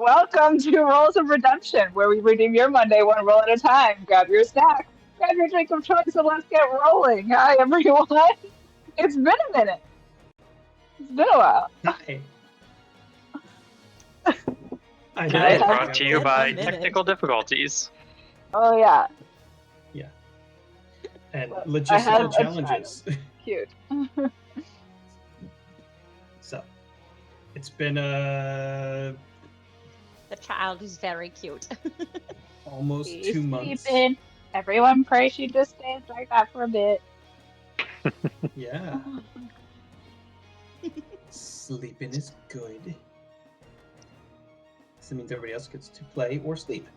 Welcome to Rolls of Redemption, where we redeem your Monday one roll at a time. Grab your snack, grab your drink of choice, and let's get rolling. Hi, everyone. It's been a minute. It's been a while. Hi. I know. Today Brought to you by technical difficulties. Oh, yeah. Yeah. And I have logistical a challenges. Cute. So, it's been The child is very cute. almost She's 2 months. sleeping. Everyone pray she just stays like that for a bit. Yeah. Sleeping is good. So it means everybody else gets to play or sleep.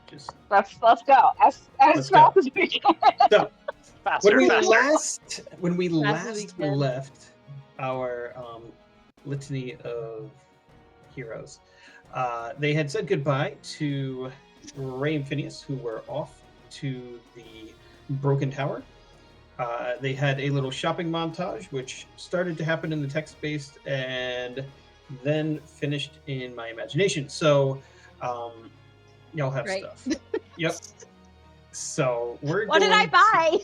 Just Let's go. As Let's fast go. as we can. so Faster, when faster. we Fast as we last can. left our litany of heroes, they had said goodbye to Ray and Phineas, who were off to the Broken Tower. They had a little shopping montage, which started to happen in the text-based and then finished in my imagination. So, y'all have Right. stuff. Yep. So we're. What did I buy?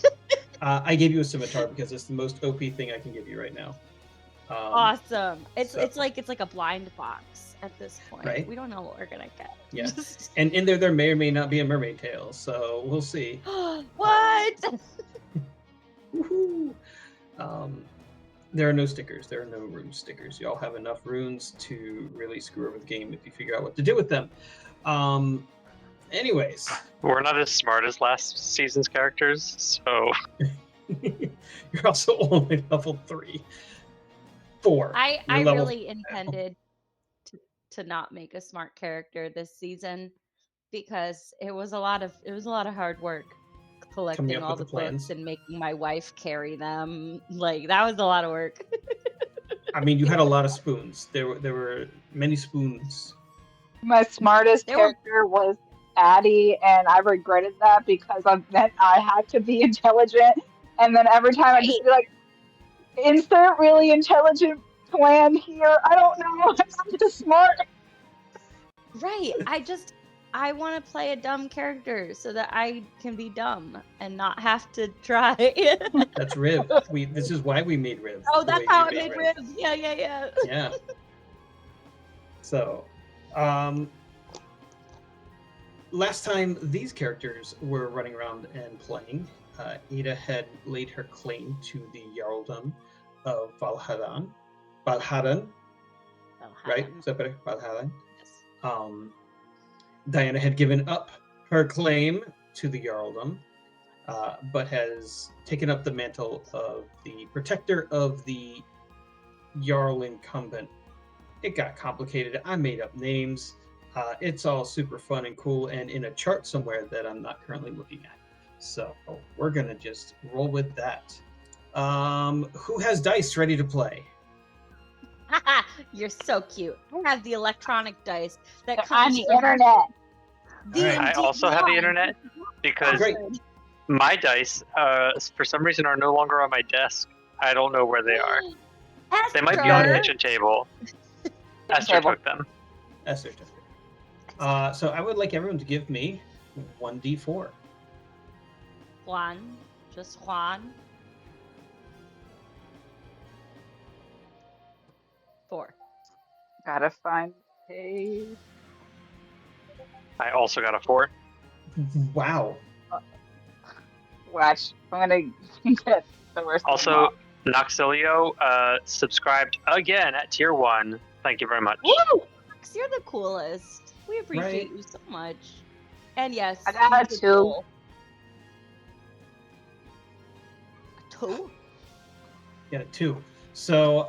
I gave you a scimitar because it's the most OP thing I can give you right now. Awesome. It's so- it's like a blind box at this point. Right. We don't know what we're gonna get. Yeah. And in there may or may not be a mermaid tail, so we'll see. What? Woohoo! There are no stickers. There are no rune stickers. Y'all have enough runes to really screw over the game if you figure out what to do with them. Anyways, We're not as smart as last season's characters, so you're also only level 3. 4. I You're level- really intended to not make a smart character this season because it was a lot of hard work collecting up all with the the plans. books and making my wife carry them. Like that was a lot of work. I mean, you had a lot of spoons. There were many spoons. My smartest They were- character was Addie, and I regretted that because then I had to be intelligent, and then every time I just be like, insert really intelligent plan here. I don't know. I'm just smart. Right. I want to play a dumb character so that I can be dumb and not have to try. That's Riv. This is why we made Riv. Oh, the that's way how we I made Riv. ribs. Yeah. Yeah. So, last time these characters were running around and playing, Ada had laid her claim to the Jarldom of Valharan. Right? Is that better? Valharan. Yes. Diana had given up her claim to the Jarldom, but has taken up the mantle of the protector of the Jarl incumbent. It got complicated. I made up names. It's all super fun and cool and in a chart somewhere that I'm not currently looking at. So we're going to just roll with that. Who has dice ready to play? You're so cute. I have the electronic dice that They're comes on the from internet. D&D I also have the Beyond. internet because Great. my dice, for some reason, are no longer on my desk. I don't know where they are. They might be on the Esther! kitchen table. Esther table. took them. Esther took it. So I would like everyone to give me 1d4. Juan. Just Juan. 4. Gotta find the page. I also got a 4. Wow. Watch. I'm gonna get the worst. one Also, off. Noxilio subscribed again at tier 1. Thank you very much. Woo! Max, you're the coolest. We appreciate Right. you so much. And yes, I got you did 2. cool. A 2? Yeah, 2. So,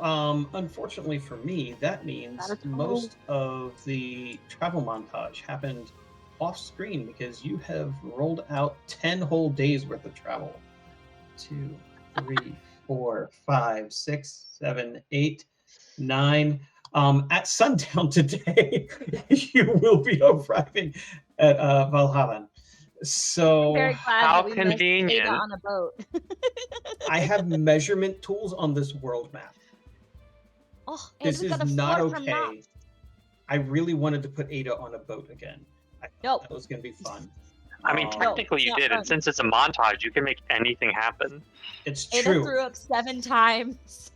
unfortunately for me, that means Got a 2. most of the travel montage happened off screen because you have rolled out 10 whole days worth of travel. 2, 3, 4, 5, 6, 7, 8, 9. At sundown today, you will be arriving at Valhalla. So Very glad How that we missed convenient. Ada on a boat. I have measurement tools on this world map. Oh, and This we is got a not 4 from okay. Knox. I really wanted to put Ada on a boat again. I thought No. that was going to be fun. I mean, technically you not did, fun. and since it's a montage, you can make anything happen. It's Ada true. threw up 7 times.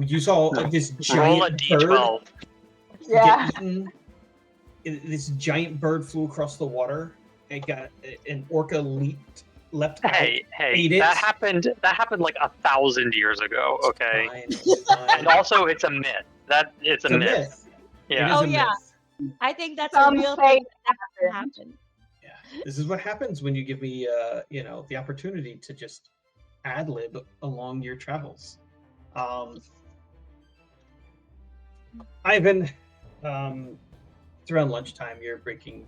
You saw this Roll a giant bird d12. Yeah. get eaten. This giant bird flew across the water. It got an orca leapt out. Hey, ate it. that happened like 1,000 years ago. Okay, Fine, it's fine. and also it's a myth. It's a It's a myth. myth. Yeah. It is Oh, a yeah. myth. I think that's Some a real say thing that it happened. Yeah, this is what happens when you give me, the opportunity to just ad lib along your travels. Ivan, it's around lunchtime. You're breaking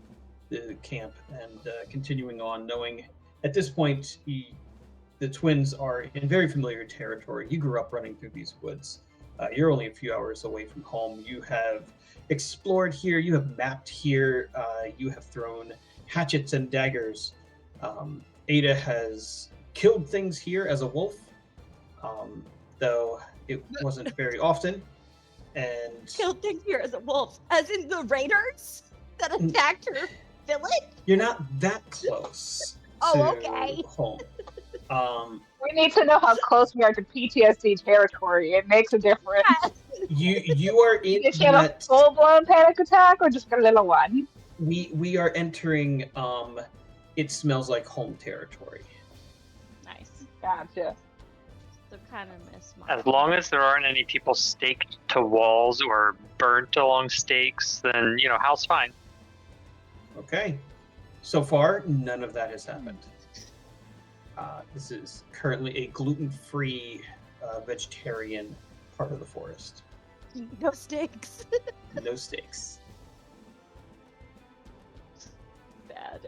the camp and continuing on, knowing at this point the twins are in very familiar territory. You grew up running through these woods. You're only a few hours away from home. You have explored here. You have mapped here. You have thrown hatchets and daggers. Ada has killed things here as a wolf, though it wasn't very often. And Killed things here as a wolf, as in the raiders that attacked her village. you're not that close Oh, to okay. home. We need to know how close we are to PTSD territory. It makes a difference. You are in Did she have a that full-blown panic attack or just a little one? we are entering it smells like home territory. Nice. Gotcha. So kind of miss my. As long as there aren't any people staked to walls or burnt along stakes, then house fine. Okay. So far, none of that has happened. This is currently a gluten-free vegetarian part of the forest. No stakes. No stakes. Bad.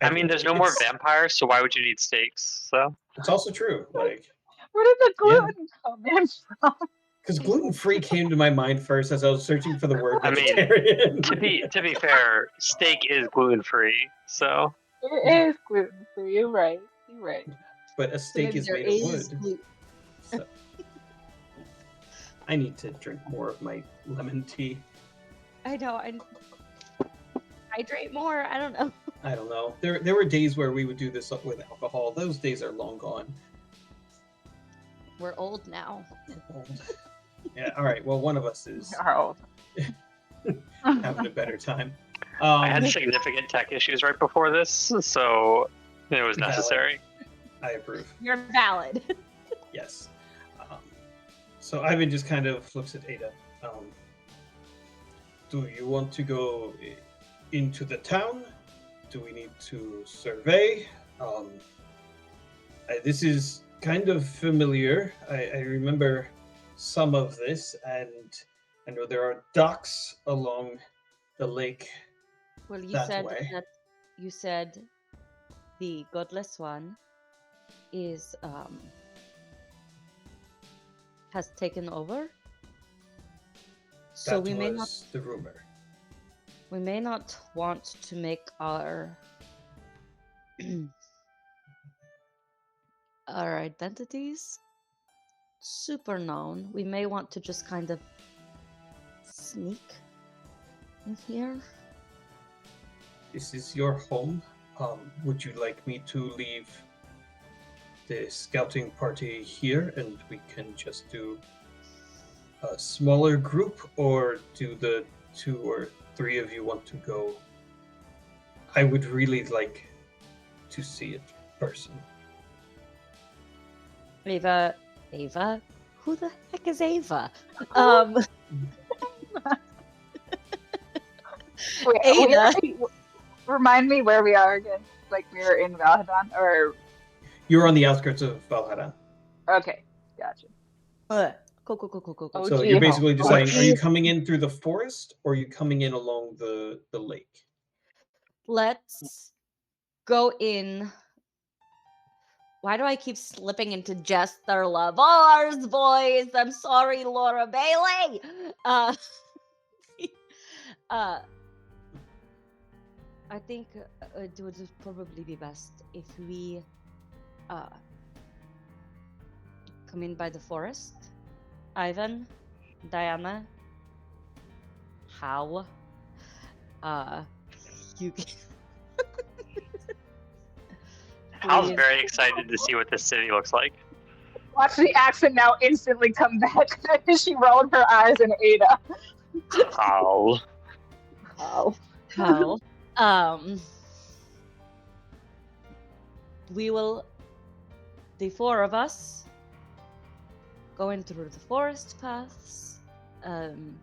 I mean, there's no more It's- vampires, so why would you need stakes? So It's also true. Like, Where did the gluten come in from? because gluten-free came to my mind first as I was searching for the word I mean, vegetarian. to be fair, steak is gluten free. So It is gluten-free. You're right. You're right. But a steak Maybe is there made is of wood. gluten. So. I need to drink more of my lemon tea. I know. I hydrate more. I don't know. I don't know. There were days where we would do this with alcohol. Those days are long gone. We're old now. Yeah. All right. Well, one of us is You're old. having a better time. I had significant tech issues right before this, so it was Valid. necessary. I approve. You're valid. Yes. So Ivan just kind of looks at Ada. Do you want to go into the town? Do we need to survey? This is kind of familiar. I remember some of this, and I know there are docks along the lake. Well, you That said way. that you said the godless one is has taken over. So That we was the rumor. may not want to make our our identities super known. We may want to just kind of sneak in here. This is your home. Would you like me to leave the scouting party here and we can just do a smaller group, or do the 2 or 3 of you want to go? I would really like to see it in person. Ava, who the heck is Ava? Wait, Ada. Remind me where we are again. Like we were in Valhadon, or You're on the outskirts of Valhalla. okay, gotcha. Cool. Oh, So gee, you're basically deciding, are you gee. coming in through the forest or are you coming in along the lake? Let's go in. Why do I keep slipping into Jester Lavars voice? I'm sorry, Laura Bailey. I think it would probably be best if we come in by the forest. Ivan, Diana, how you can Hal's please. very excited to see what this city looks like. Watch the accent now instantly come back. She rolled her eyes in Ada. Hal. Oh. How we will, the four of us, going through the forest paths and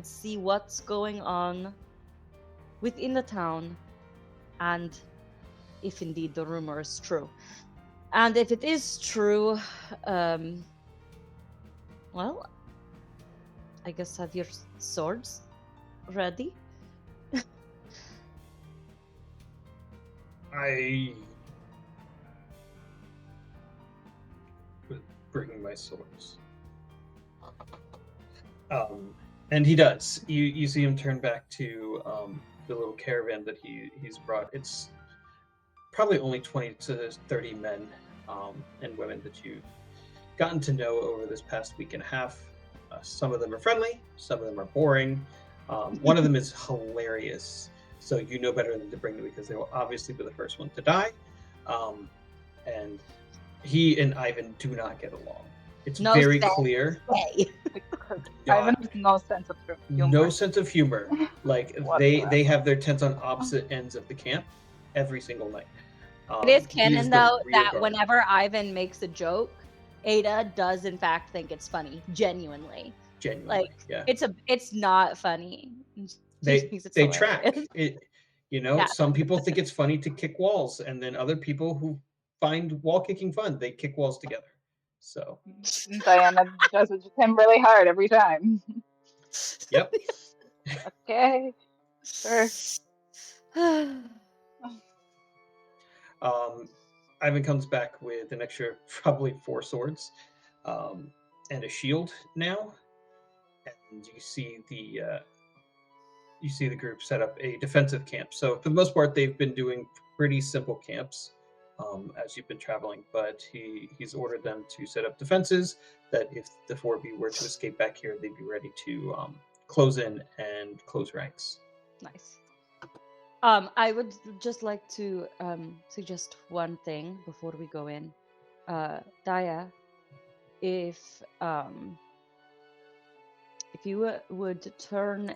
see what's going on within the town, and if indeed the rumor is true. And if it is true, well, I guess have your swords ready. I was bringing my swords. And he does. You see him turn back to the little caravan that he's brought. It's probably only 20 to 30 men and women that you've gotten to know over this past week and a half. Some of them are friendly, some of them are boring. One of them is hilarious, so you know better than to bring them because they will obviously be the first one to die. And he and Ivan do not get along. It's No very sense. clear. Ivan has no sense of humor. No sense of humor. Like Whatsoever. they have their tents on opposite ends of the camp every single night. It is He canon, the though, rear that guard. whenever Ivan makes a joke, Ada does in fact think it's funny, genuinely. Genuinely, Like, yeah, it's not funny. She they thinks it's track hilarious. it. You know, Yeah. some people think it's funny to kick walls, and then other people who find wall kicking fun, they kick walls together. So, Diana does it just him really hard every time. yep. Okay. Sure. Ivan comes back with an extra, probably 4 swords, and a shield now, and you see the group set up a defensive camp. So for the most part, they've been doing pretty simple camps as you've been traveling, but he's ordered them to set up defenses that if the 4 of you were to escape back here, they'd be ready to close in and close ranks. Nice. I would just like to suggest one thing before we go in. Daya, if you would turn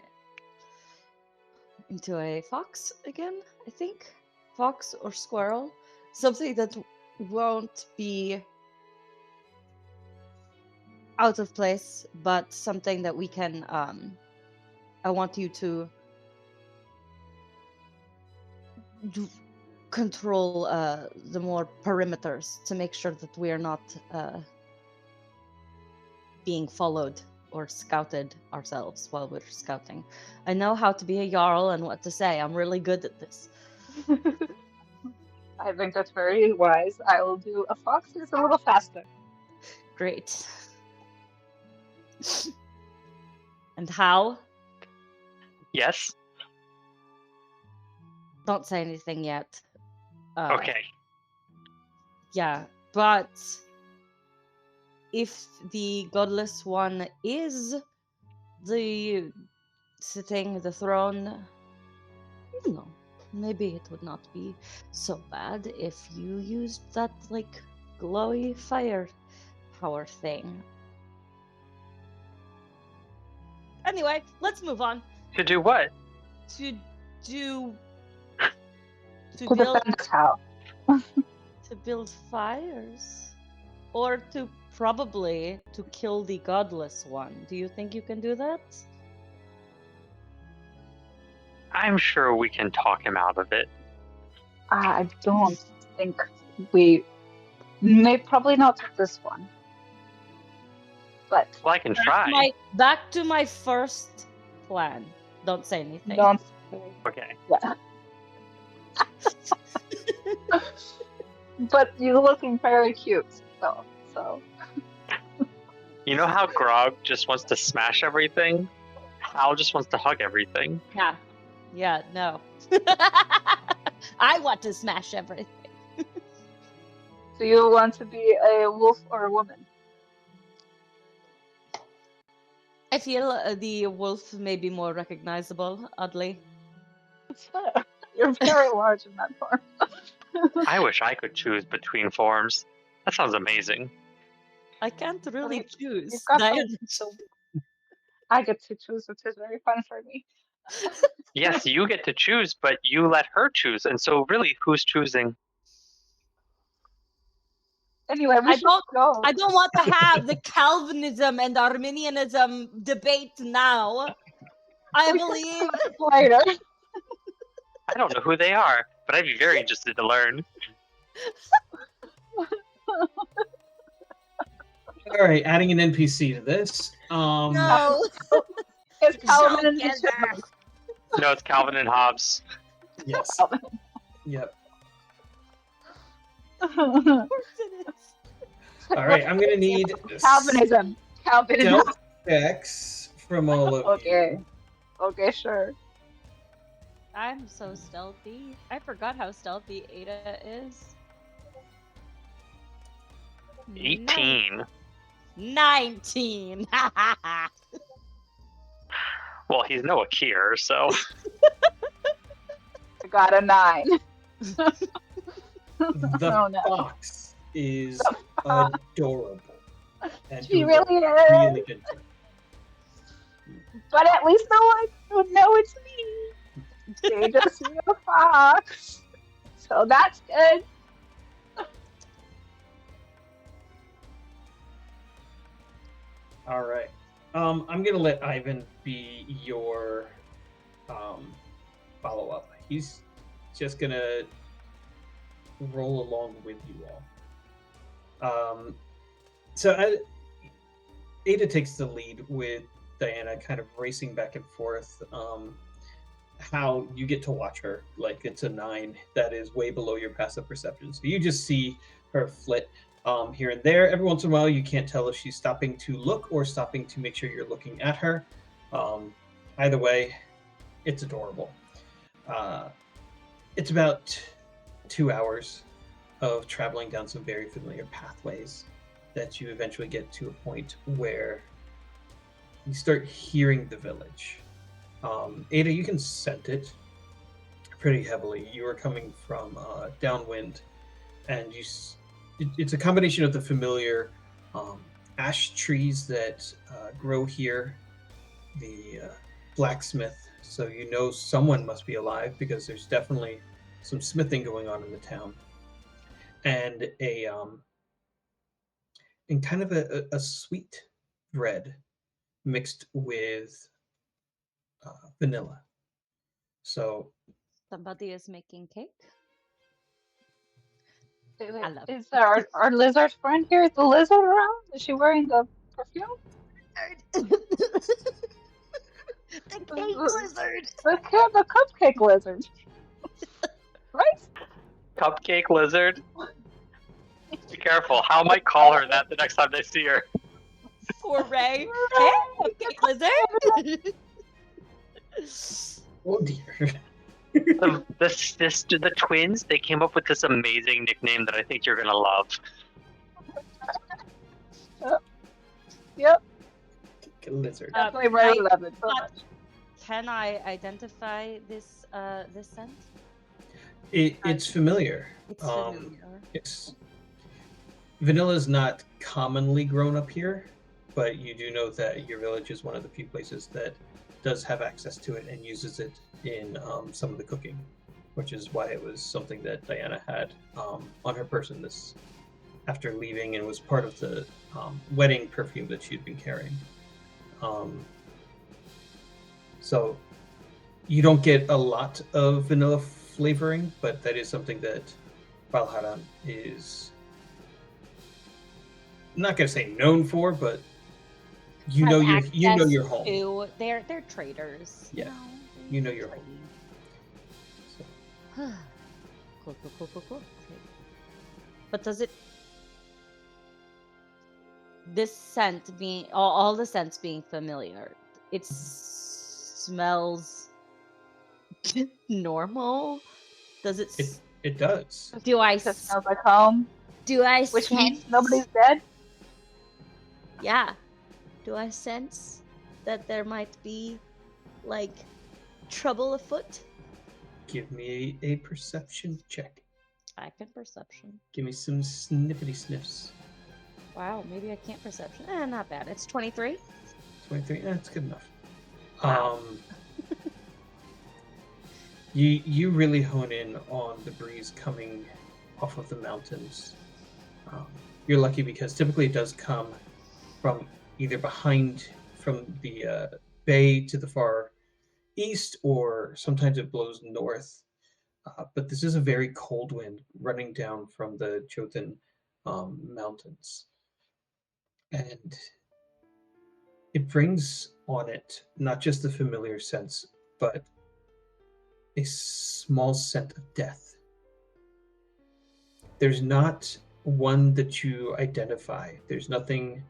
into a fox again, I think, fox or squirrel, something that won't be out of place, but something that we can. I want you to control the more perimeters to make sure that we are not being followed or scouted ourselves while we're scouting. I know how to be a jarl and what to say. I'm really good at this. I think that's very wise. I will do a fox that's a little faster. Great. And how? Yes? Don't say anything yet. Okay. Yeah, but if the godless one is sitting the throne, no, maybe it would not be so bad if you used that like glowy fire power thing. Anyway, let's move on. To do what? To To defend this house. to build fires, or to probably to kill the godless one. Do you think you can do that? I'm sure we can talk him out of it. I don't think we may probably not with this one. But Well, I can try. Back to my first plan. Don't say anything. don't Okay. yeah. But you're looking very cute, so You know how Grog just wants to smash everything? Hal just wants to hug everything. Yeah, no. I want to smash everything. do you want to be a wolf or a woman? I feel the wolf may be more recognizable, oddly. You're very large in that form. I wish I could choose between forms. That sounds amazing. I can't really mean, choose. You've got Diana. so I get to choose, which is very fun for me. Yes, you get to choose, but you let her choose. And so, really, who's choosing? Anyway, we should go. I don't want to have the Calvinism and Arminianism debate now. I We can believe discuss it later. I don't know who they are, but I'd be very interested to learn. All right, adding an NPC to this. no. It's Calvin and the Together. Chipmunks. No, it's Calvin and Hobbes. Yes. Yep. Of course it is. All right, I'm gonna need Calvinism. Calvinism. stealth checks from all of you. Okay. Okay, sure. I'm so stealthy. I forgot how stealthy Ada is. 18. 19. Well, he's no Akir, so. I got a 9. The Oh, no. fox is adorable. And She doing a really is. really good job. But at least no one would know it's me. They just see a fox. So that's good. All right. I'm gonna let Ivan be your follow-up. He's just gonna roll along with you all. Ada takes the lead with Diana kind of racing back and forth. How you get to watch her, like it's a 9 that is way below your passive perception. So you just see her flit here and there. Every once in a while, you can't tell if she's stopping to look or stopping to make sure you're looking at her. Either way, it's adorable. It's about 2 hours of traveling down some very familiar pathways that you eventually get to a point where you start hearing the village. Ada, you can scent it pretty heavily. You are coming from downwind, and it's a combination of the familiar ash trees that grow here, the blacksmith, so you know someone must be alive because there's definitely some smithing going on in the town, and and kind of a sweet bread mixed with vanilla. So Somebody is making cake. Wait, I love is our lizard friend here? Is the lizard around? Is she wearing the perfume? The cake lizard. The cupcake lizard. Right? Cupcake lizard? Be careful. How might call her that the next time they see her? Poor Ray. Hey, cake lizard. oh dear. The twins, they came up with this amazing nickname that I think you're gonna love. Yep. Lizard. Definitely very love it so much. Can I identify this scent? It's familiar. It's familiar. Vanilla is not commonly grown up here, but you do know that your village is one of the few places that does have access to it and uses it in some of the cooking, which is why it was something that Diana had on her person this after leaving, and was part of the wedding perfume that she'd been carrying. So you don't get a lot of vanilla flavoring, but that is something that Valharan is I'm not gonna say known for, but you know your home. They're traders. Yeah, you know your home. So. Cool. Okay. But does it? This scent being all the scents being familiar, it smells normal. Does it? It does. Do I? It smells like home. Do I? Which means nobody's dead. Yeah. Do I sense that there might be, like, trouble afoot? Give me a perception check. I can perception. Give me some snippety sniffs. Wow, maybe I can't perception. Not bad. It's 23. 23. That's good enough. Wow. You really hone in on the breeze coming off of the mountains. You're lucky because typically it does come from either behind, from the bay to the far east, or sometimes it blows north. But this is a very cold wind running down from the Jotun mountains. And it brings on it not just the familiar sense, but a small scent of death. There's not one that you identify. There's nothing,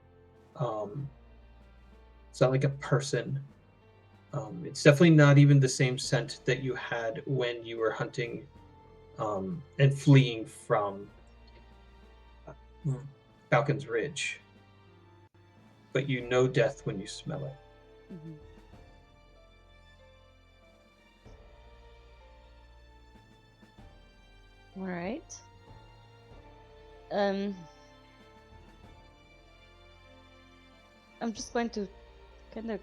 it's not like a person. It's definitely not even the same scent that you had when you were hunting and fleeing from Falcon's Ridge. But you know death when you smell it. Mm-hmm. All right. I'm just going to kind of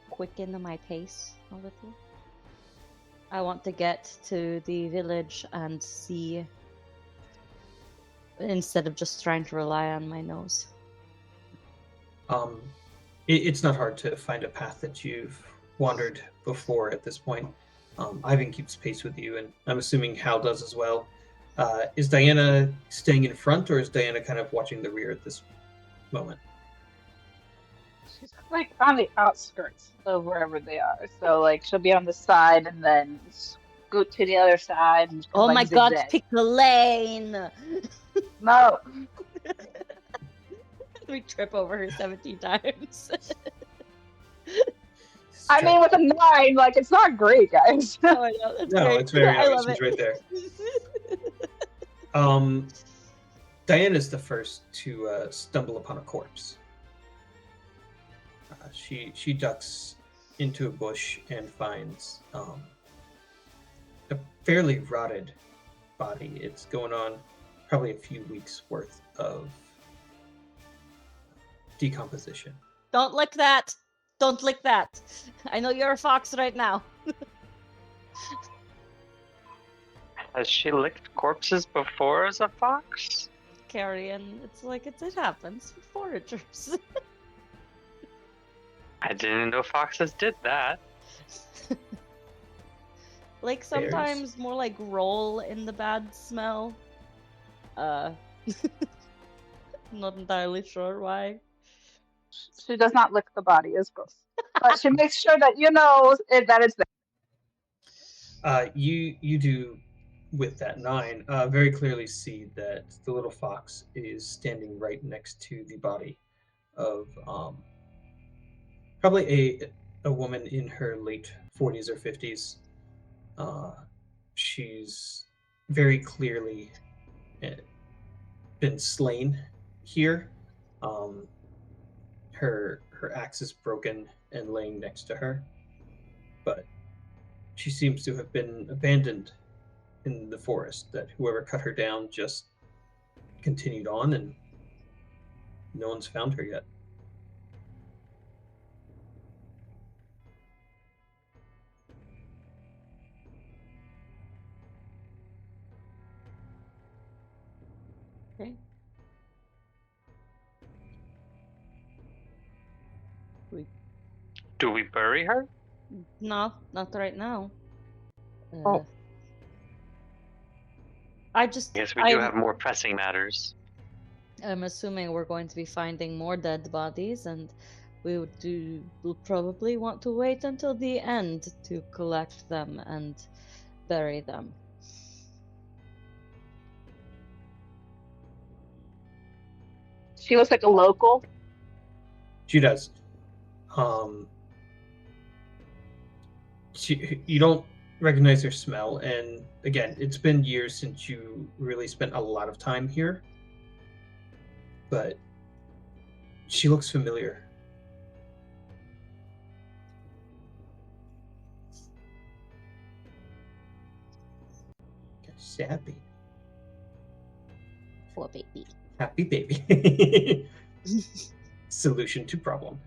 quicken my pace a little. I want to get to the village and see, instead of just trying to rely on my nose. It's not hard to find a path that you've wandered before at this point. Ivan keeps pace with you, and I'm assuming Hal does as well. Is Diana staying in front, or is Diana kind of watching the rear at this moment? She's like on the outskirts of wherever they are. So like she'll be on the side and then scoot to the other side. And Oh like my god, zigzag. pick the lane! No. We trip over her 17 times. I mean, with a 9, like, it's not great, guys. Oh, I know, that's No, great. it's very I nice. love She's it. right there. Diana's the first to stumble upon a corpse. She ducks into a bush and finds a fairly rotted body. It's going on probably a few weeks worth of decomposition. Don't lick that! Don't lick that! I know you're a fox right now. Has she licked corpses before as a fox? Carrion, it's like it happens with foragers. I didn't know foxes did that. Like sometimes more like roll in the bad smell. Not entirely sure why. She does not lick the body, it's gross. But she makes sure that you know that it's there. You do, with that 9, very clearly see that the little fox is standing right next to the body of probably a woman in her late 40s or 50s. She's very clearly been slain here. Her axe is broken and laying next to her, but she seems to have been abandoned in the forest, that whoever cut her down just continued on, and no one's found her yet. Okay. Do we bury her? No, not right now. Oh. I just. Yes, we do have more pressing matters. I'm assuming we're going to be finding more dead bodies, and we'll probably want to wait until the end to collect them and bury them. She looks like a local. She does. You don't recognize her smell, and again, it's been years since you really spent a lot of time here, but she looks familiar. Sad baby. Poor baby. Happy baby. Solution to problem.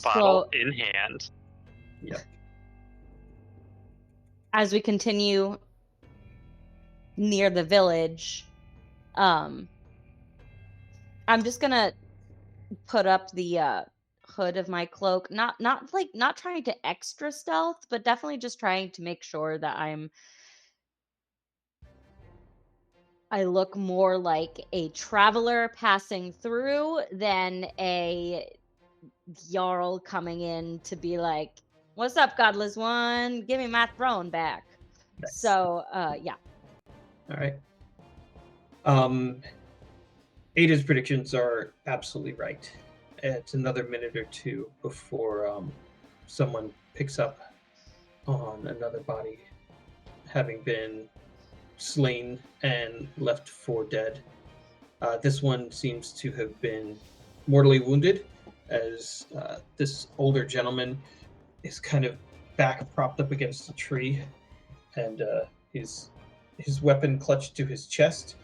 Bottle So, in hand. Yep. as we continue near the village, I'm just gonna put up the hood of my cloak. Not trying to extra stealth, but definitely just trying to make sure that I look more like a traveler passing through than a Jarl coming in to be like, "What's up, Godless One? Give me my throne back." Nice. So, yeah. All right. Ada's predictions are absolutely right. It's another minute or two before someone picks up on another body having been slain and left for dead. This one seems to have been mortally wounded, as this older gentleman is kind of back propped up against a tree, and his weapon clutched to his chest,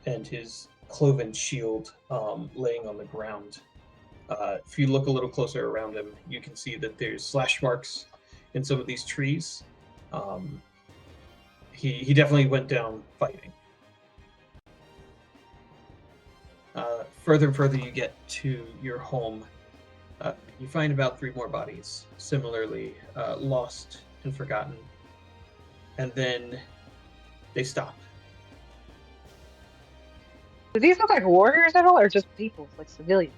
and his cloven shield laying on the ground. If you look a little closer around him, you can see that there's slash marks in some of these trees. He definitely went down fighting. Further and further you get to your home, you find about 3 more bodies, similarly lost and forgotten. And then they stop. Do these look like warriors at all, or just people, like civilians?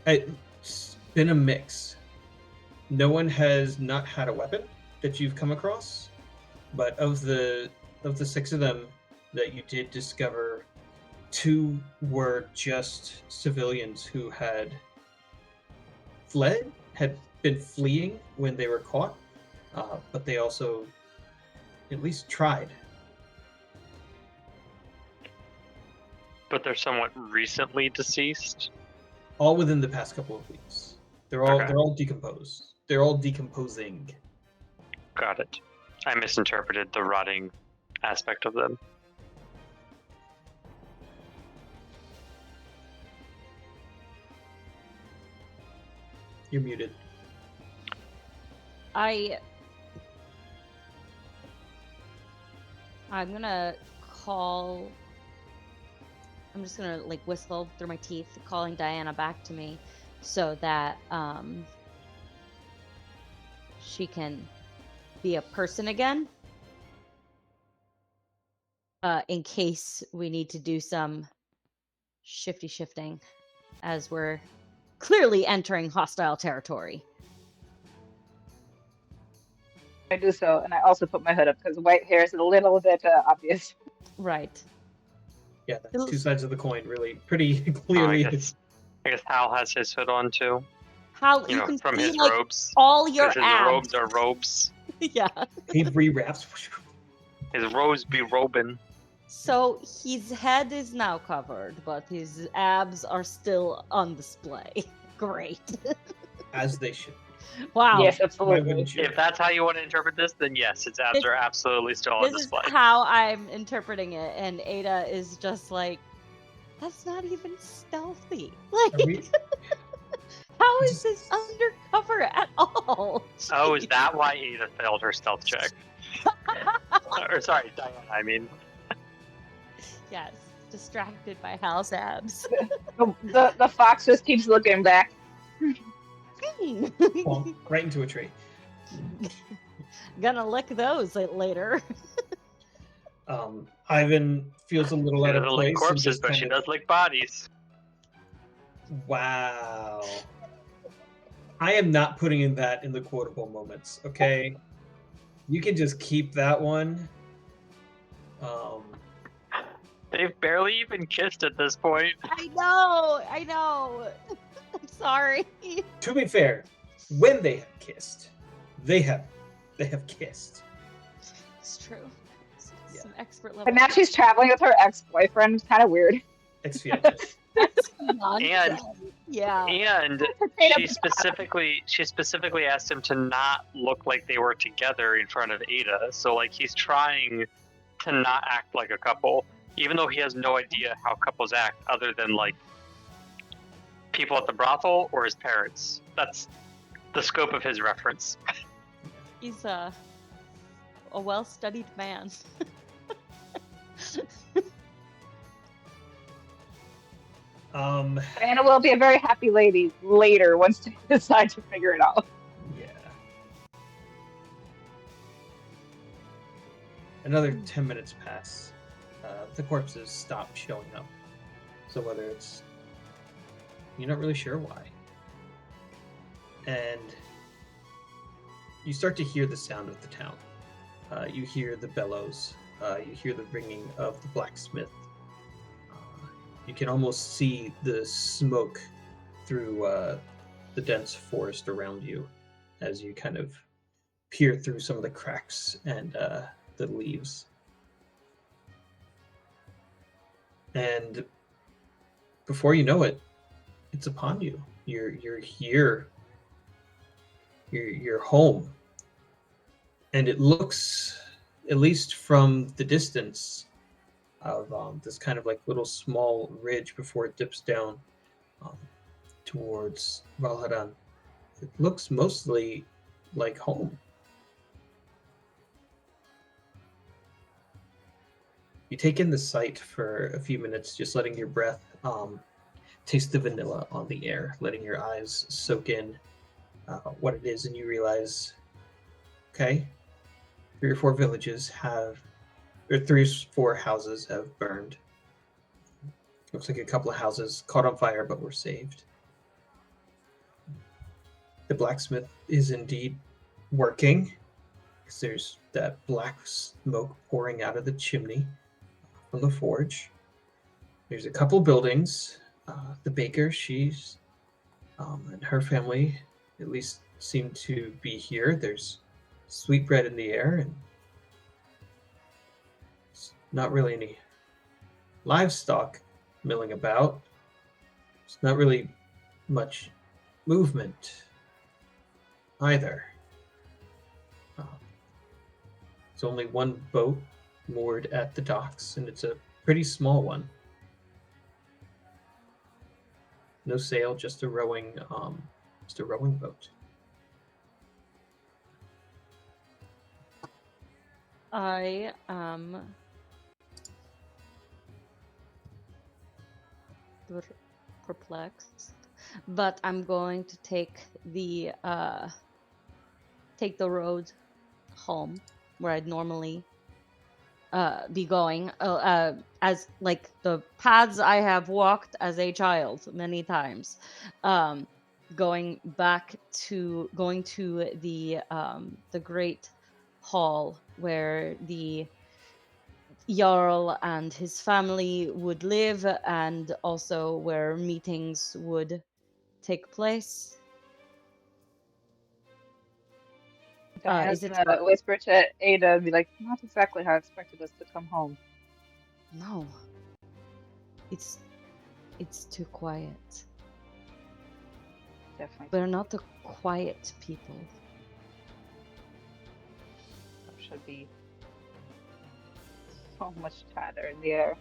It's been a mix. No one has not had a weapon that you've come across, but of the 6 of them that you did discover, 2 were just civilians who had been fleeing when they were caught, but they also at least tried. But they're somewhat recently deceased. All within the past couple of weeks. They're all Okay. decomposed. They're all decomposing. Got it. I misinterpreted the rotting aspect of them. You're muted. I'm gonna call. I'm just gonna like whistle through my teeth, calling Diana back to me, so that she can be a person again. In case we need to do some shifting, as we're clearly entering hostile territory. I do so, and I also put my hood up because white hair is a little bit obvious. Right. Yeah, that's 2 sides of the coin, really. Pretty clearly. I guess Hal has his hood on too. How You know, can from see his like robes. all your Because his abs. robes are robes. Yeah. He rewraps. His robes be robin. So his head is now covered, but his abs are still on display. Great. As they should. Wow. Yes, Why absolutely. wouldn't you? If that's how you want to interpret this, then yes, its abs are absolutely still on This is display. how I'm interpreting it, and Ada is just like, that's not even stealthy. Like, Are we- how is this undercover at all? Oh, is Jeez. that why Ada failed her stealth check? Or sorry, Diana, I mean. Yes, distracted by Hal's abs. The fox just keeps looking back. Well, right into a tree. Gonna lick those later. Ivan feels a little She out of doesn't place. lick and corpses, just but kind she of- does lick bodies. Wow. I am not putting in that in the quotable moments, okay? You can just keep that one. They've barely even kissed at this point. I know. I'm sorry. To be fair, when they have kissed, they have kissed. It's true. Yeah. Some expert level. But now she's traveling with her ex-boyfriend. It's kind of weird. Exfiatus. And yeah. and Potato, she specifically asked him to not look like they were together in front of Ada. So like he's trying to not act like a couple, even though he has no idea how couples act other than like people at the brothel or his parents. That's the scope of his reference. He's a well-studied man. Diana will be a very happy lady later once they decide to figure it out. Yeah. Another 10 minutes pass. The corpses stop showing up. So whether it's... You're not really sure why. And you start to hear the sound of the town. You hear the bellows. You hear the ringing of the blacksmith. You can almost see the smoke through the dense forest around you as you kind of peer through some of the cracks and the leaves. And before you know it, it's upon you. You're here. You're home. And it looks, at least from the distance, of this kind of like little small ridge before it dips down towards Valharan. It looks mostly like home. You take in the sight for a few minutes, just letting your breath taste the vanilla on the air, letting your eyes soak in what it is, and you realize, okay, 3 or 4 villages have, or 3 or 4 houses have burned. Looks like a couple of houses caught on fire but were saved. The blacksmith is indeed working, because there's that black smoke pouring out of the chimney from the forge. There's a couple buildings. The baker, she's and her family at least seem to be here. There's sweet bread in the air, and not really any livestock milling about. There's not really much movement either. There's only one boat moored at the docks, and it's a pretty small one. No sail, just a rowing boat. I am perplexed, but I'm going to take the road home where I'd normally be going, as like the paths I have walked as a child many times, going to the great hall where the Jarl and his family would live, and also where meetings would take place. Diana's gonna whisper to Ada and be like, not exactly how I expected us to come home. No. It's too quiet. Definitely. We're not the quiet people. There should be so much chatter in the air.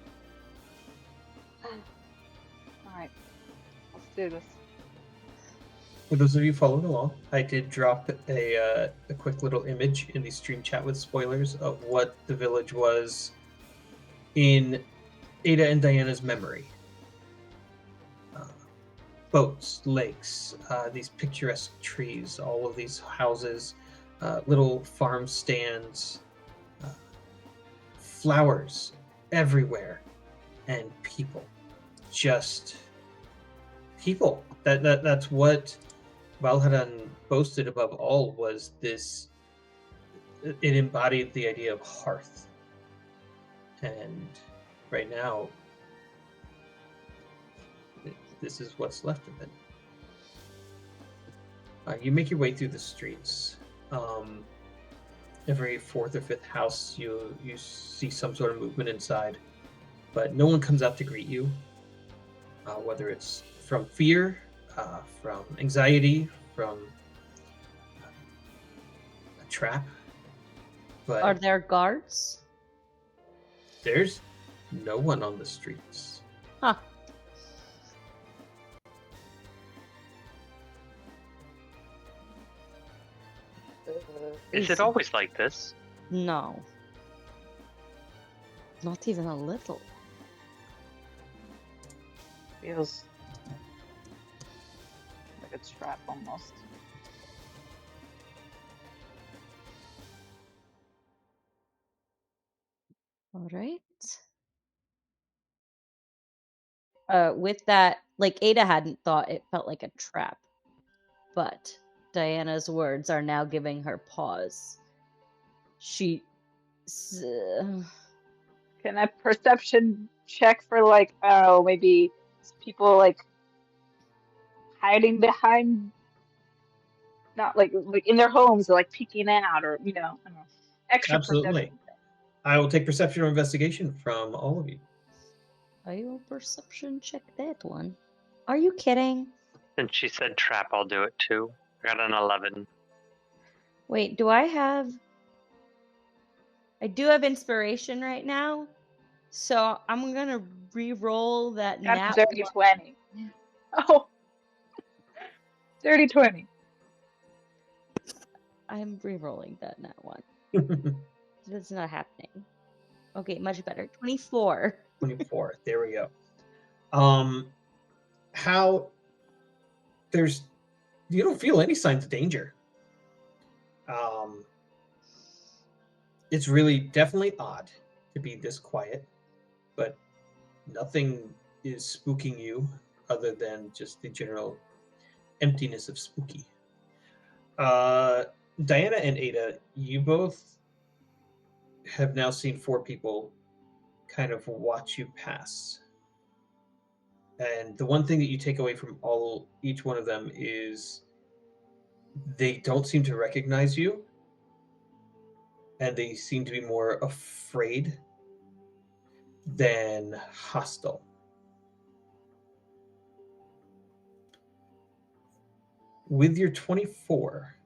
Alright, let's do this. For those of you following along, I did drop a quick little image in the stream chat with spoilers of what the village was in Ada and Diana's memory. Boats, lakes, these picturesque trees, all of these houses, little farm stands, flowers everywhere, and people. Just people. That's what Valharan boasted above all, was this. It embodied the idea of hearth. And right now, this is what's left of it. You make your way through the streets. Every 4th or 5th house, you see some sort of movement inside, but no one comes out to greet you. Whether it's from fear, from anxiety, from a trap. But are there guards? There's no one on the streets. Huh. Is it always like this? No. Not even a little. Feels like a trap almost. All right. With that, like Ada hadn't thought it felt like a trap, but Diana's words are now giving her pause. She. Can I perception check for like, oh, maybe people like hiding behind, not like in their homes, or like peeking out, or I don't know, extra Absolutely. perception. I will take perception or investigation from all of you. I will perception check that one. Are you kidding? Since she said trap, I'll do it too. I got an 11. Wait, do I have... I do have inspiration right now, so I'm gonna re-roll that Got nat a dirty 20. Oh, dirty 20. I'm re-rolling that nat one. That's not happening. Okay, much better. 24. 24. There we go. How you don't feel any signs of danger. It's really definitely odd to be this quiet, but nothing is spooking you other than just the general emptiness of spooky. Diana and Ada, you both have now seen 4 people kind of watch you pass. And the one thing that you take away from each one of them is they don't seem to recognize you, and they seem to be more afraid than hostile. With your 24,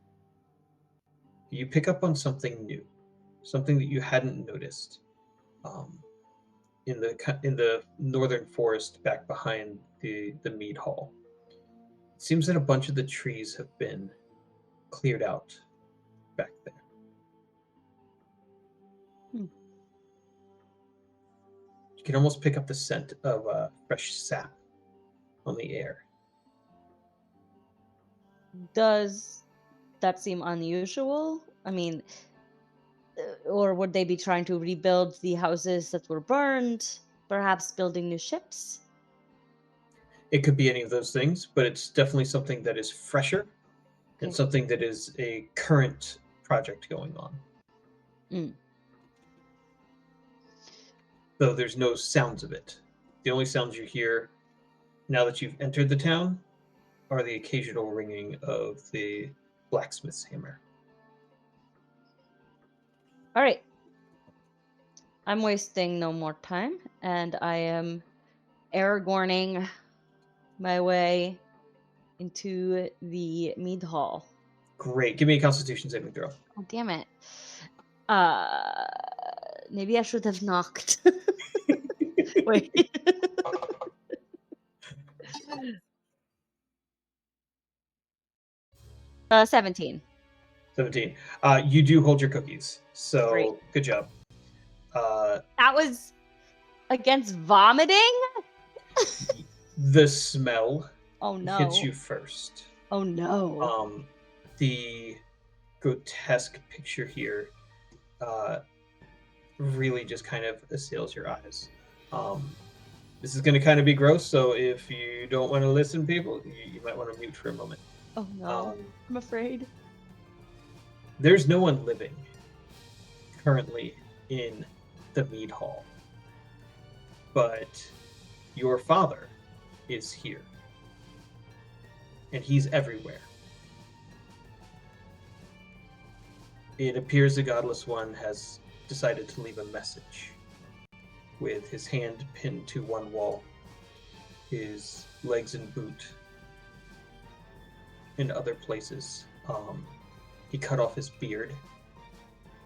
you pick up on something new, something that you hadn't noticed in the northern forest back behind the Mead Hall. It seems that a bunch of the trees have been cleared out back there. You can almost pick up the scent of fresh sap on the air. Does that seem unusual? I mean, or would they be trying to rebuild the houses that were burned? Perhaps building new ships? It could be any of those things, but it's definitely something that is fresher and Okay. something that is a current project going on. Though there's no sounds of it. The only sounds you hear now that you've entered the town are the occasional ringing of the blacksmith's hammer. All right. I'm wasting no more time, and I am Aragorning my way into the Mead Hall. Great. Give me a Constitution saving throw. Oh, damn it. Maybe I should have knocked. Wait. 17. 17. You do hold your cookies, so Great. Good job. That was against vomiting? The smell Oh no. hits you first. Oh no. The grotesque picture here really just kind of assails your eyes. This is going to kind of be gross, so if you don't want to listen, people, you might want to mute for a moment. Oh no. I'm afraid. There's no one living currently in the Mead Hall, but your father is here, and he's everywhere. It appears the Godless One has decided to leave a message, with his hand pinned to one wall, his legs in boot, in other places. He cut off his beard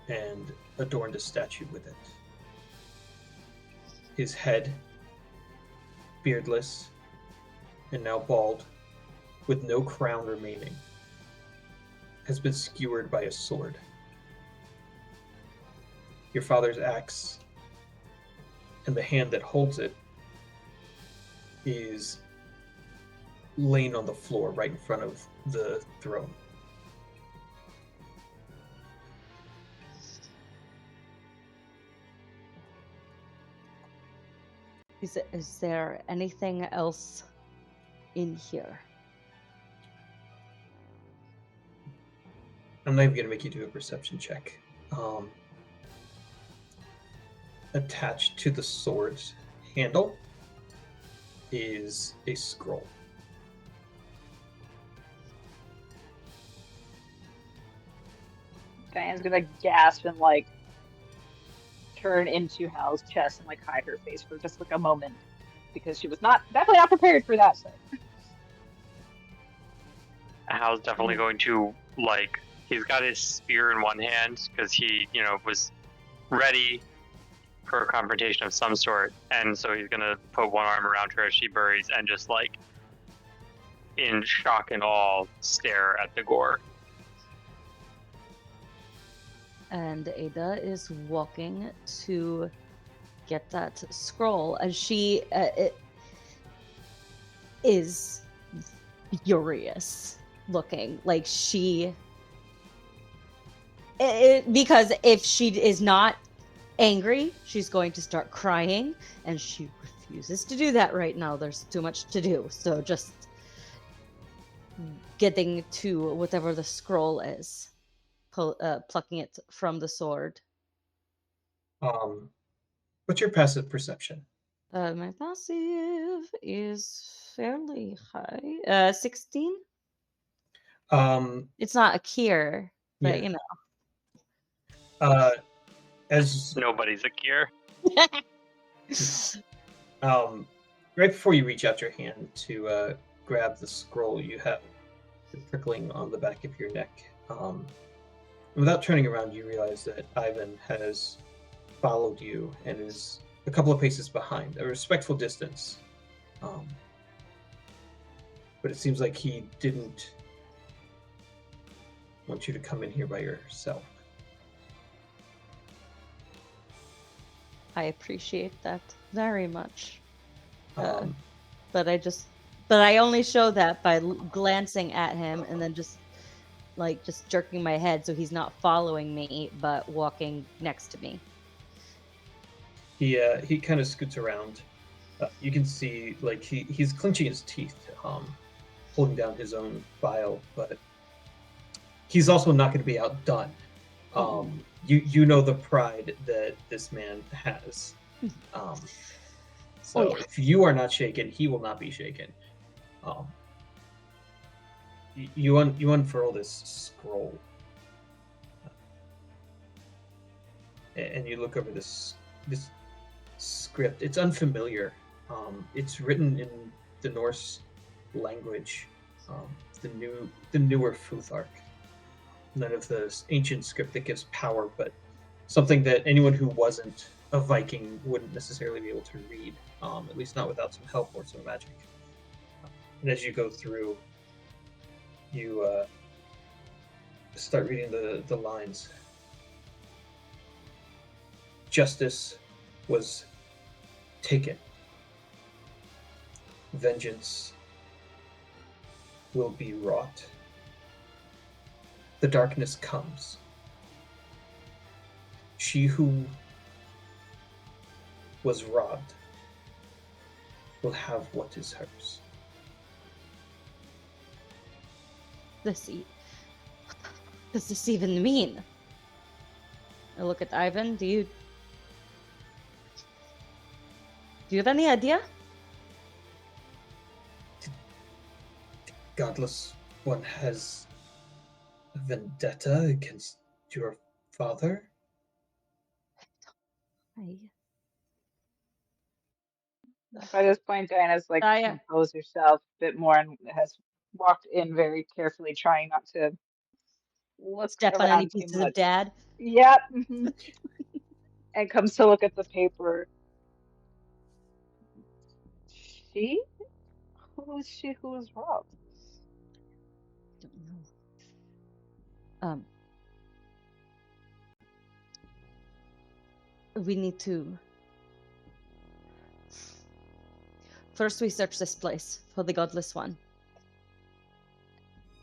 and adorned a statue with it. his head, beardless, and now bald, with no crown remaining, has been skewered by a sword. Your father's axe, and the hand that holds it, is laying on the floor right in front of the throne. Is there anything else in here? I'm not even going to make you do a perception check. Attached to the sword's handle is a scroll. Diane's gonna gasp and like turn into Hal's chest and like hide her face for just like a moment because she was definitely not prepared for that. So. Hal's definitely going to like. He's got his spear in one hand because he, was ready for a confrontation of some sort, and so he's gonna put one arm around her as she buries and just like, in shock and awe, stare at the gore. And Ada is walking to get that scroll, and she is furious looking. Like because if she is not angry, she's going to start crying, and she refuses to do that right now. There's too much to do. So just getting to whatever the scroll is. Plucking it from the sword. What's your passive perception? My passive is fairly high. 16. It's not a cure, but as nobody's a cure. Right before you reach out your hand to grab the scroll, you have the prickling on the back of your neck. Without turning around, you realize that Ivan has followed you and is a couple of paces behind, a respectful distance. But it seems like he didn't want you to come in here by yourself. I appreciate that very much. But I only show that by glancing at him and then just jerking my head so he's not following me but walking next to me. He kind of scoots around. You can see like he's clenching his teeth, holding down his own bile, but he's also not going to be outdone. You know the pride that this man has. So if you are not shaken, he will not be shaken. You unfurl this scroll, and you look over this script. It's unfamiliar. It's written in the Norse language, the newer Futhark. None of the ancient script that gives power, but something that anyone who wasn't a Viking wouldn't necessarily be able to read, at least not without some help or some magic. And as you go through, you start reading the lines. Justice was taken. Vengeance will be wrought. The darkness comes. She who was robbed will have what is hers. What does this even mean? I look at Ivan. Do you have any idea? The Godless One has a vendetta against your father? By this point, Diana's like composed herself a bit more and has walked in very carefully, trying not to look step on any pieces much. of dad. Yep. And comes to look at the paper. She? Who is she who was robbed? Don't know. We need to. First, we search this place for the Godless One.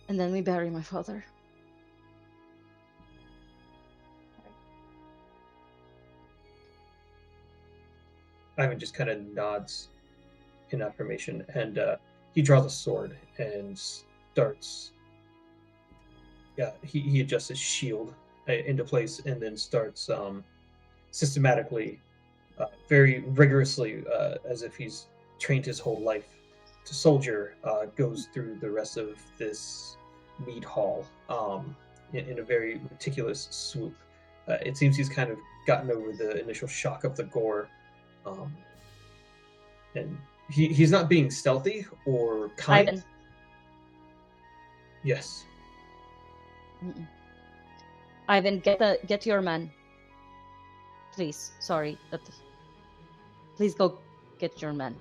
And then we bury my father. Ivan just kind of nods in affirmation, and he draws a sword and starts. Yeah, he adjusts his shield into place and then starts systematically, very rigorously, as if he's trained his whole life to soldier, goes through the rest of this Mead Hall in a very meticulous swoop. It seems he's kind of gotten over the initial shock of the gore. And he's not being stealthy or kind. Ivan. Yes. Mm-mm. Ivan, get your men. Please, sorry. Please go get your men.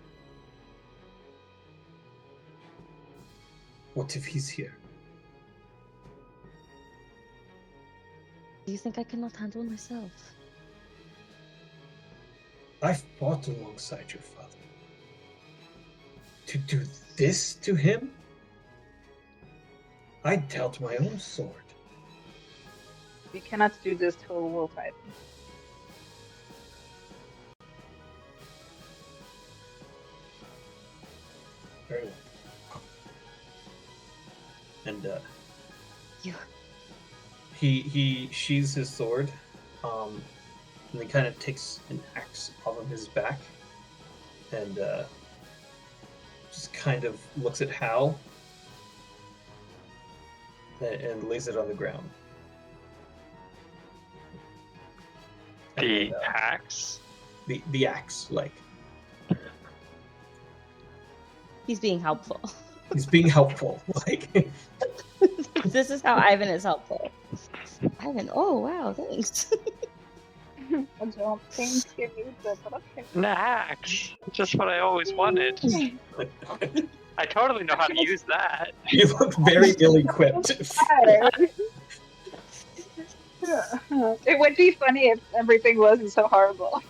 What if he's here? Do you think I cannot handle myself? I fought alongside your father. To do this to him? I dealt my own sword. You cannot do this to a wolf, Ivan. Very well. And You. He sheathes his sword, and then kind of takes an axe off of his back, and just kind of looks at Hal and lays it on the ground. The And, axe? the axe, like He's being helpful. he's being helpful, like. This is how Ivan is helpful. Ivan, oh wow, thanks. I don't think you need this, but okay. An axe. Just what I always wanted. I totally know how to use that. You look very ill-equipped. It would be funny if everything wasn't so horrible.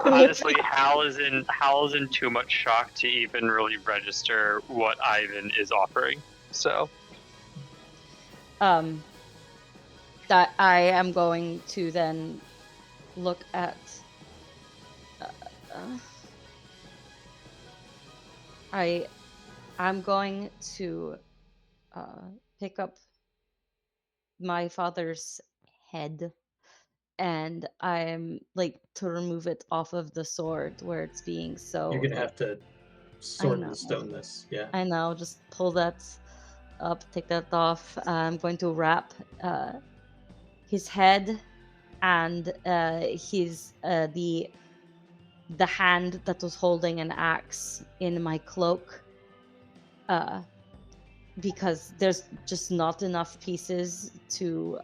Honestly, Hal is in too much shock to even really register what Ivan is offering. So That I am going to then look at. I'm going to pick up my father's head, and I'm like to remove it off of the sword where it's being so. You're gonna like, have to sword know. and stone this, yeah. I know, just pull that up, take that off. I'm going to wrap his head and his the hand that was holding an axe in my cloak, because there's just not enough pieces to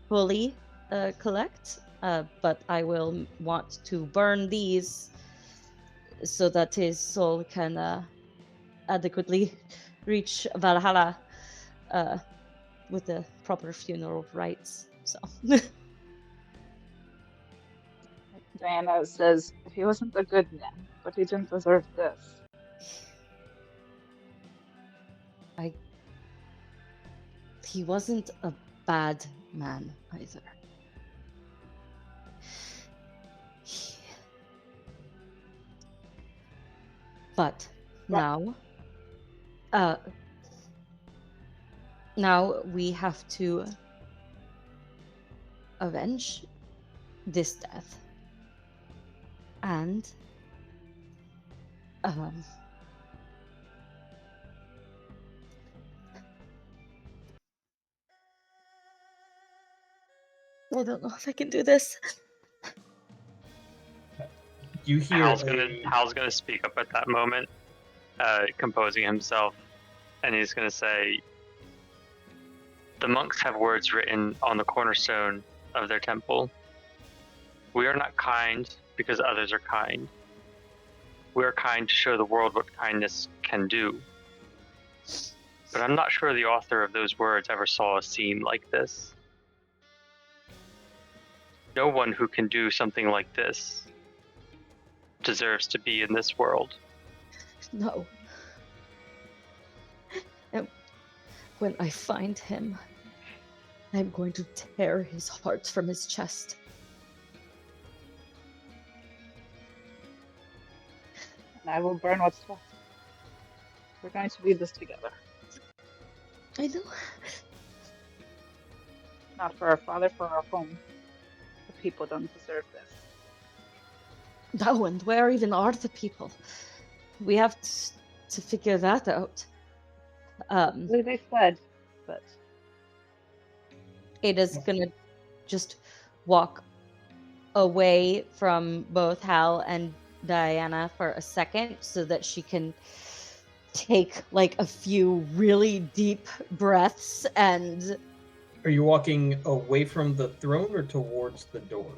fully collect. But I will want to burn these so that his soul can adequately reach Valhalla with the proper funeral rites. So Diana says, if he wasn't a good man, but he didn't deserve this. he wasn't a bad man either. But now we have to avenge this death. And I don't know if I can do this. You hear Hal's gonna speak up at that moment, composing himself, and he's gonna say, "The monks have words written on the cornerstone of their temple. We are not kind because others are kind. we're kind to show the world what kindness can do. But I'm not sure the author of those words ever saw a scene like this. No one who can do something like this deserves to be in this world. No. And when I find him, I'm going to tear his heart from his chest. And I will burn what's left. We're going to do this together. I know. Not for our father, for our home. The people don't deserve this. No, and where even are the people? We have to figure that out. They fled, but Ada's gonna just walk away from both Hal and Diana for a second so that she can take like a few really deep breaths. And Are you walking away from the throne or towards the door?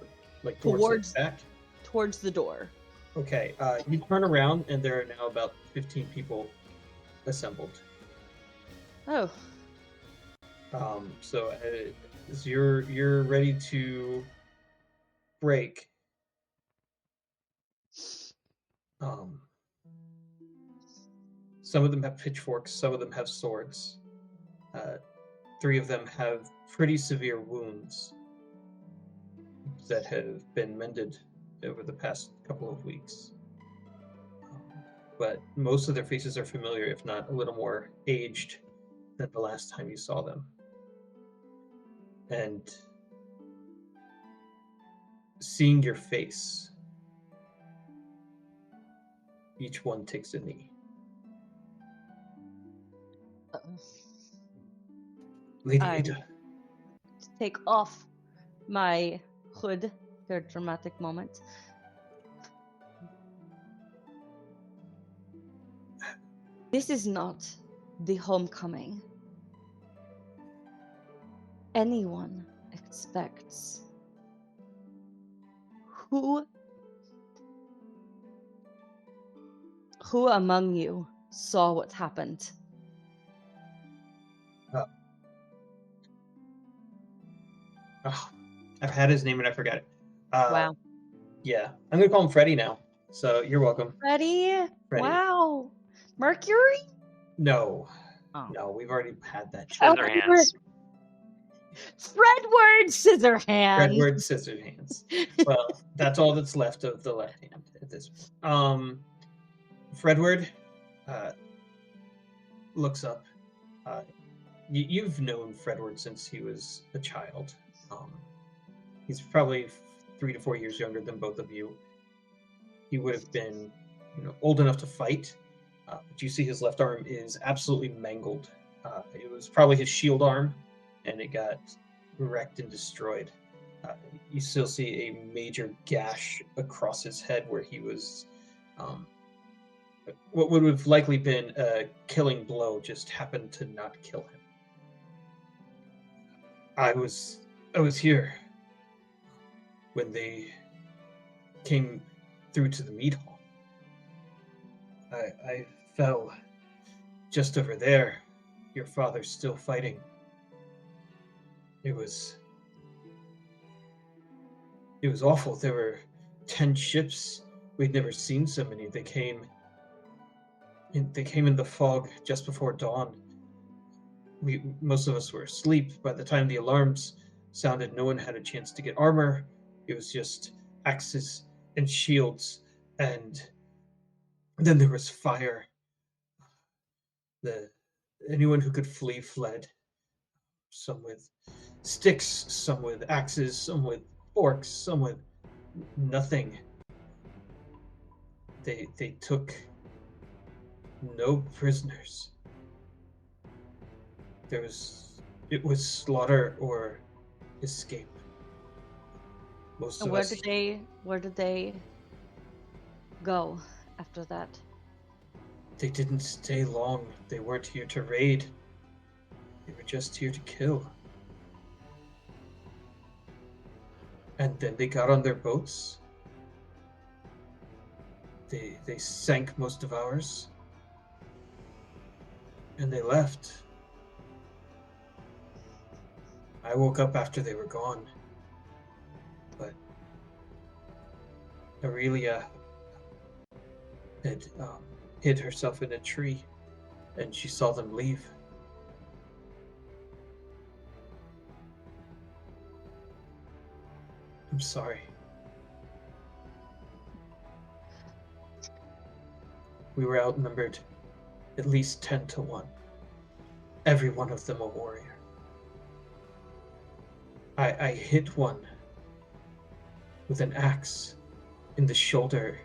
Like towards the back? Towards the door. Okay, you turn around and there are now about 15 people assembled. Oh, So as you're ready to break. Some of them have pitchforks, some of them have swords. 3 of them have pretty severe wounds that have been mended over the past couple of weeks. But most of their faces are familiar, if not a little more aged than the last time you saw them. And seeing your face, each one takes a knee. Lady Ada. take off my hood for a dramatic moment. This is not the homecoming anyone expects. Who among you saw what happened? I've had his name and I forgot it. Wow. Yeah, I'm gonna call him Freddy now. So you're welcome. Freddy? Freddy. Wow. Mercury? No, Oh. no, we've already had that. Scissorhands. Fredward Scissorhands. Fredward Scissorhands. Well, that's all that's left of the left hand at this point. Fredward looks up. You've known Fredward since he was a child. He's probably 3 to 4 years younger than both of you. He would have been, old enough to fight, but you see his left arm is absolutely mangled. It was probably his shield arm, and it got wrecked and destroyed. You still see a major gash across his head where he was. What would have likely been a killing blow just happened to not kill him. I was here when they came through to the Mead Hall. I fell just over there. Your father's still fighting. It was awful. There were 10 ships. We'd never seen so many. They came in the fog just before dawn. Most of us were asleep. By the time the alarms sounded, no one had a chance to get armor. It was just axes and shields, and then there was fire. Anyone who could flee fled. Some with sticks, some with axes, some with forks, some with nothing. They took no prisoners. It was slaughter or escape. Most And of where us. did they go after that? They didn't stay long. They weren't here to raid. They were just here to kill. And then they got on their boats. And they They sank most of ours. And they left. I woke up after they were gone. But Aurelia had hid herself in a tree, and she saw them leave. I'm sorry. We were outnumbered at least 10 to 1. Every one of them a warrior. I hit one with an axe in the shoulder,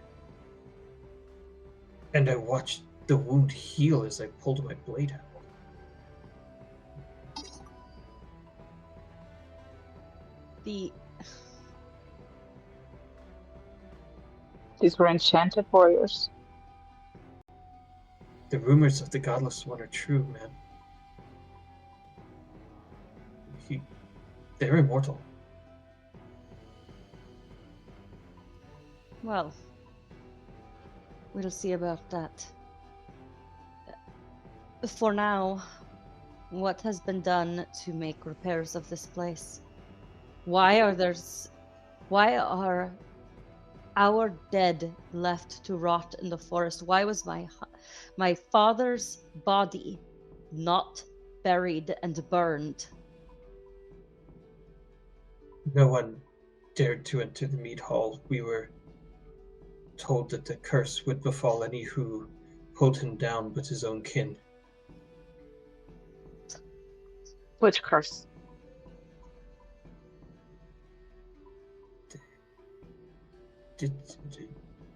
and I watched the wound heal as I pulled my blade out. These were enchanted warriors. The rumors of the Godless One are true, man. They're immortal. Well, we'll see about that. For now, what has been done to make repairs of this place? Why are our dead left to rot in the forest? Why was my father's body not buried and burned? No one dared to enter the mead hall. We were told that the curse would befall any who pulled him down but his own kin. Which curse?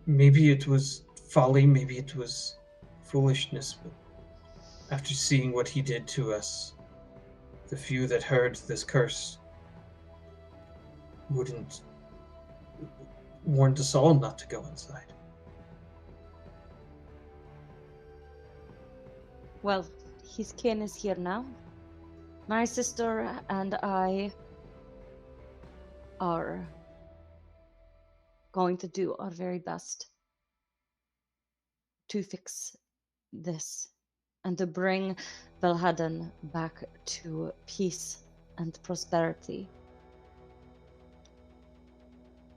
Maybe it was folly, maybe it was foolishness, but after seeing what he did to us, the few that heard this curse warned us all not to go inside. Well, his kin is here now. My sister and I are going to do our very best to fix this and to bring Valhadden back to peace and prosperity.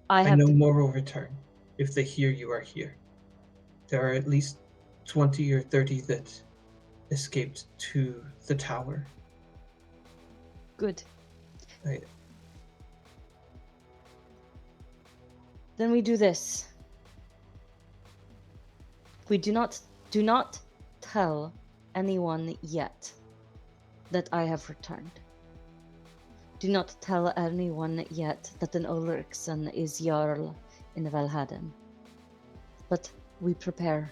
I know more will return if they hear you are here. There are at least 20 or 30 that escaped to the tower. Good. Then we do this. We do not tell anyone yet that I have returned. Do not tell anyone yet that an Ulriksson is Jarl in Valhadden. But we prepare.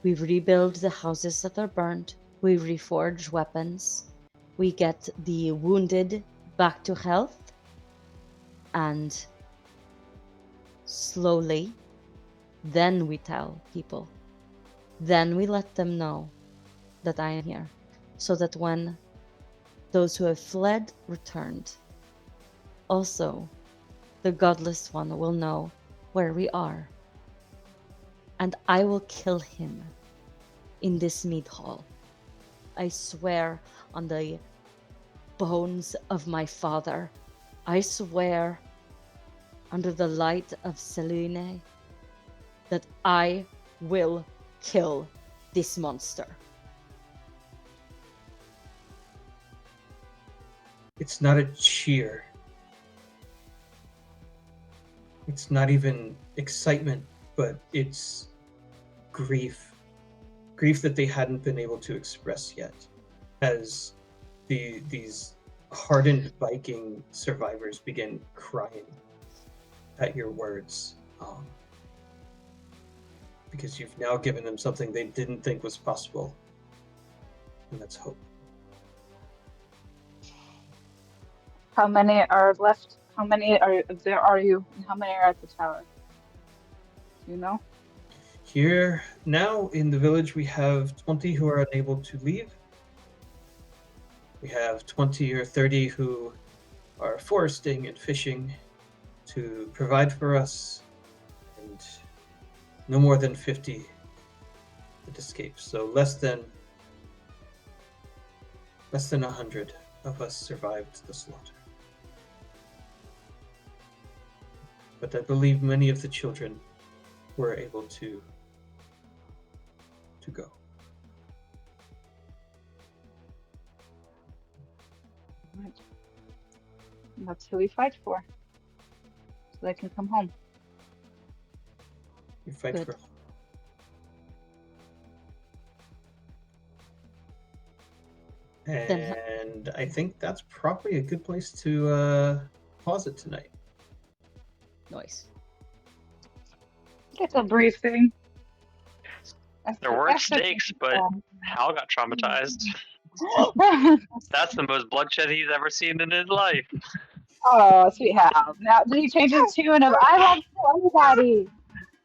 We rebuild the houses that are burned. We reforge weapons. We get the wounded back to health. And slowly, then we tell people. Then we let them know that I am here. So that when those who have fled returned, also the Godless One will know where we are. And I will kill him in this mead hall. I swear on the bones of my father. I swear under the light of Selene that I will kill this monster. It's not a cheer. It's not even excitement, but it's grief. Grief that they hadn't been able to express yet. As these hardened Viking survivors begin crying at your words. Because you've now given them something they didn't think was possible. And that's hope. How many are left? How many are you? And how many are at the tower? Do you know? Here now in the village we have 20 who are unable to leave. We have 20 or 30 who are foresting and fishing to provide for us. And no more than 50 that escaped. So less than 100 of us survived the slaughter. But I believe many of the children were able to go. Right. That's who we fight for. So they can come home. We fight Good. for. Then- And I think that's probably a good place to pause it tonight. Noise. It's a briefing. There weren't stakes, but Hal got traumatized. That's the most bloodshed he's ever seen in his life. Oh, sweet Hal. Now, did he change his tune of "I won't kill anybody"?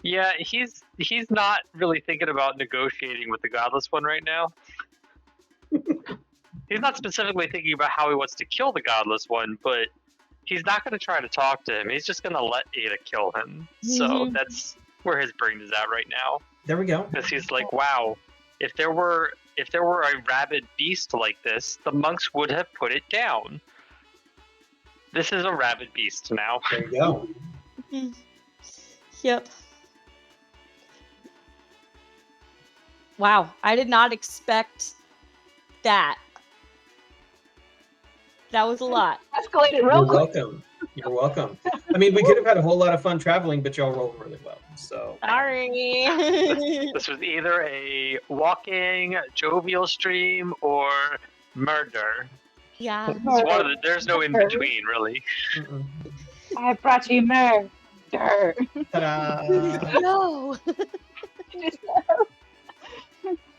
Yeah, he's not really thinking about negotiating with the Godless One right now. He's not specifically thinking about how he wants to kill the Godless One, but he's not going to try to talk to him. He's just going to let Ada kill him. So Mhm. that's where his brain is at right now. There we go. Because he's like, wow, if there were a rabid beast like this, the monks would have put it down. This is a rabid beast now. There you go. Yep. Wow, I did not expect that. That was a lot. Escalated You're real quick. welcome. You're welcome. I mean, we could have had a whole lot of fun traveling, but y'all rolled really well. So Sorry. This was either a walking, jovial stream or murder. Yeah. It's one of the, there's no in between, really. mm-mm. I brought you murder. Ta-da! No.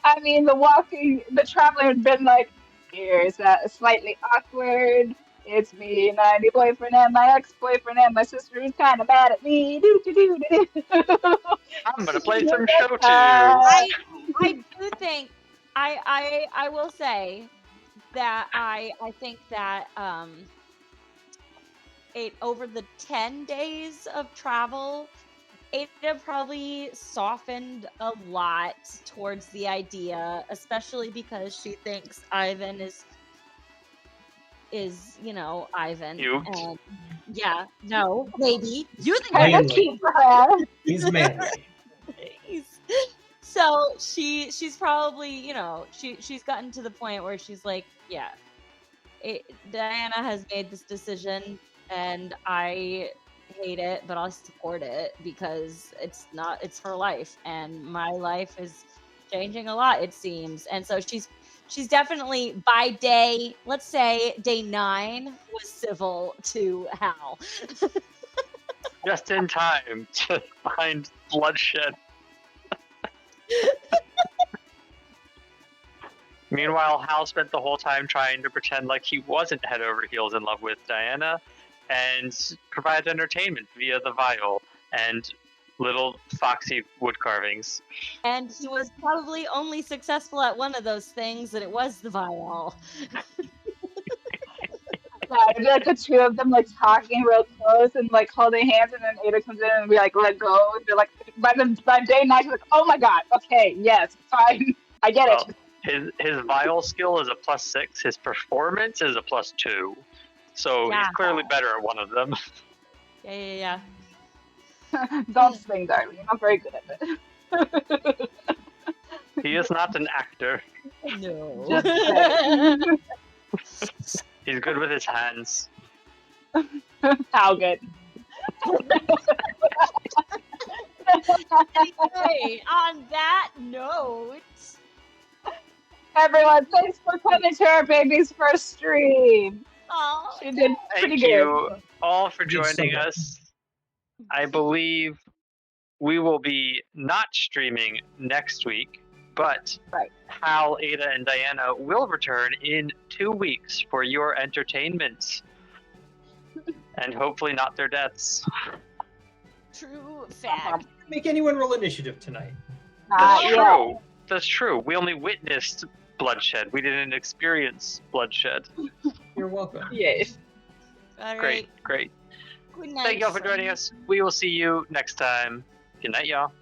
I mean, the traveler had been like, here's that slightly awkward. It's me, my new boyfriend, and my ex-boyfriend, and my sister who's kind of mad at me. I'm gonna play some show tunes. I do think I will say that I think that over the 10 days of travel, Ada probably softened a lot towards the idea, especially because she thinks Ivan is Ivan. Cute. And yeah, no, maybe. You think Kind of Manly. cute for her. He's manly. So she's probably, she's gotten to the point where she's like, yeah, Diana has made this decision and I hate it, but I'll support it because it's her life and my life is changing a lot, it seems. And so she's definitely, by let's say day 9, was civil to Hal. Just in time to find bloodshed. Meanwhile, Hal spent the whole time trying to pretend like he wasn't head over heels in love with Diana and provide entertainment via the vial and little foxy wood carvings. And he was probably only successful at one of those things, and it was the vial. Yeah, it'd be like the two of them like talking real close and like holding hands, and then Ada comes in and we like let go. And they're like, by day 9, she's like, oh my god, okay, yes, fine, I get Well, it. his vial skill is a +6. His performance is a +2. So Yeah. he's clearly better at one of them. Yeah. Don't sing, darling. I'm not very good at it. He is not an actor. No. Just saying. He's good with his hands. How good. Anyway, on that note, Everyone, thanks for coming to our baby's first stream. oh, She did pretty Thank good. you all for You did so joining well. us. I believe we will be not streaming next week, but Right. Hal, Ada, and Diana will return in 2 weeks for your entertainment. And hopefully not their deaths. true fact. Make anyone roll initiative tonight. That's Yeah. true. That's true. We only witnessed bloodshed. We didn't experience bloodshed. You're welcome. Yes. All Great, right. great. Good night. Thank y'all for joining us. We will see you next time. Good night, y'all.